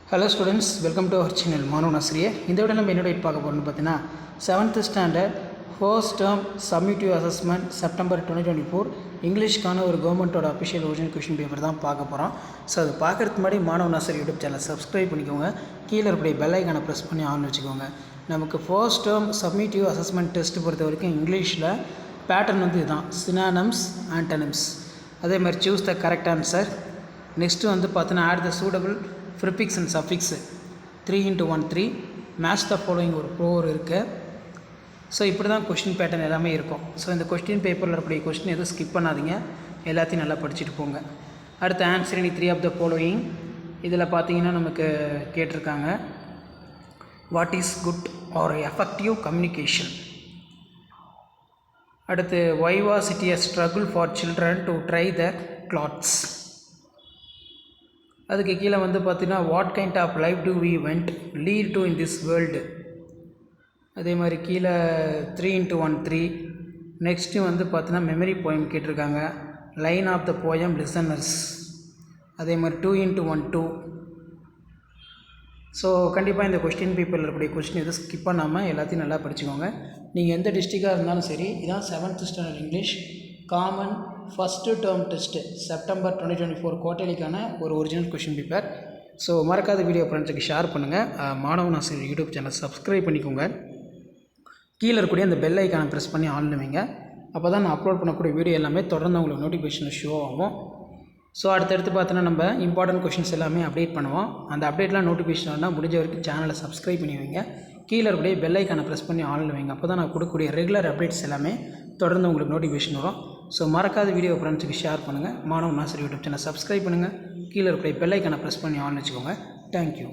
Hello students, welcome to our channel மாணவன் ஆசிரியர். இந்த வீடியோவில் நம்ம என்னோட பார்க்க போகிறோம்னு பார்த்தீங்கன்னா 7th standard first term summative assessment September 2024 இங்கிலீஷ்க்கான ஒரு கவர்மெண்ட்டோட அஃபிஷியல் ஒரிஜினல் கொஷின் பேப்பர் தான் பார்க்க போகிறோம். ஸோ அது பார்க்குறதுக்கு முன்னாடி மாணவன் ஆசிரியர் யூடியூப் சேனலை சப்ஸ்கிரைப் பண்ணிக்கோங்க. கீழே இருக்கிற பெல் ஐக்கானை ப்ரெஸ் பண்ணி ஆன் வச்சுக்கோங்க. நமக்கு first term summative assessment test பொறுத்த வரைக்கும் இங்கிலீஷில் பேட்டர்ன் வந்து இதுதான், சினானம்ஸ் ஆண்டனிம்ஸ். அதே மாதிரி choose the correct answer. Next வந்து பார்த்தீங்கன்னா add the suitable prefix and suffix 3x1 match the following ஒரு ப்ரோவர் இருக்குது. ஸோ இப்படி தான் கொஸ்டின் பேட்டர்ன் எல்லாமே இருக்கும். ஸோ இந்த கொஸ்டின் பேப்பரில் இருக்கக்கூடிய கொஸ்டின் எதுவும் ஸ்கிப் பண்ணாதீங்க, எல்லாத்தையும் நல்லா படிச்சுட்டு போங்க. அடுத்த answer any 3 of the following. இதில் பார்த்தீங்கன்னா நமக்கு கேட்டிருக்காங்க, what is good or effective communication. அடுத்து why was it a struggle for children to try their clothes. அதுக்கு கீழே வந்து பார்த்தீங்கன்னா what kind of life do we want lead to in this world. அதே மாதிரி கீழே 3x1 நெக்ஸ்ட்டு வந்து பார்த்தீங்கன்னா மெமரி போயம் கேட்டிருக்காங்க, line of the poem listeners. அதே மாதிரி 2x1 ஸோ கண்டிப்பாக இந்த கொஸ்டின் பேப்பரில் இருக்கக்கூடிய கொஸ்டின் எதுவும் ஸ்கிப் பண்ணாமல் எல்லாத்தையும் நல்லா படிச்சுக்கோங்க. நீங்கள் எந்த டிஸ்ட்ரிக்டாக இருந்தாலும் சரி, இதான் 7th standard English common first term test September 2024 குவார்ட்டர்லிக்கான ஒரு ஒரிஜினல் கொஷின் பேப்பர். ஸோ மறக்காத வீடியோ ஃப்ரெண்ட்ஸுக்கு ஷேர் பண்ணுங்கள். மாணவன் ஆசிரியர் யூடியூப் சேனல் சப்ஸ்கிரைப் பண்ணிக்கோங்க. கீழே இருக்கக்கூடிய அந்த பெல் ஐக்கானை ப்ரெஸ் பண்ணி ஆன் வைங்க. அப்போ தான் நான் அப்லோட் பண்ணக்கூடிய வீடியோ எல்லாமே தொடர்ந்து உங்களுக்கு நோட்டிஃபிகேஷன் ஷோ ஆகும். ஸோ அடுத்தடுத்து பார்த்தோன்னா நம்ம இம்பார்ட்டன்ட் கொஷின்ஸ் எல்லாமே அப்டேட் பண்ணுவோம். அந்த அப்டேட்லாம் நோட்டிஃபிகேஷன் வந்தால் முடிஞ்ச வரைக்கும் சேனலை சப்ஸ்கிரைப் பண்ணி வைங்க. கீழே இருக்கக்கூடிய பெல் ஐக்கானை ப்ரெஸ் பண்ணி ஆன் வைங்க. அப்போ தான் நான் கொடுக்கக்கூடிய ரெகுலர் அப்டேட்ஸ் எல்லாமே தொடர்ந்து உங்களுக்கு நோட்டிஃபிகேஷன் வரும். ஸோ மறக்காத வீடியோ ஃப்ரெண்ட்ஸுக்கு ஷேர் பண்ணுங்கள். மாணவன் ஆசிரியர் யூடியூப் சேனல் சப்ஸ்கிரைப் பண்ணுங்கள். கீழே இருக்கக்கூடிய பெல் ஐக்கானை ப்ரெஸ் பண்ணி ஆன் வச்சுக்கோங்க. தேங்க்யூ.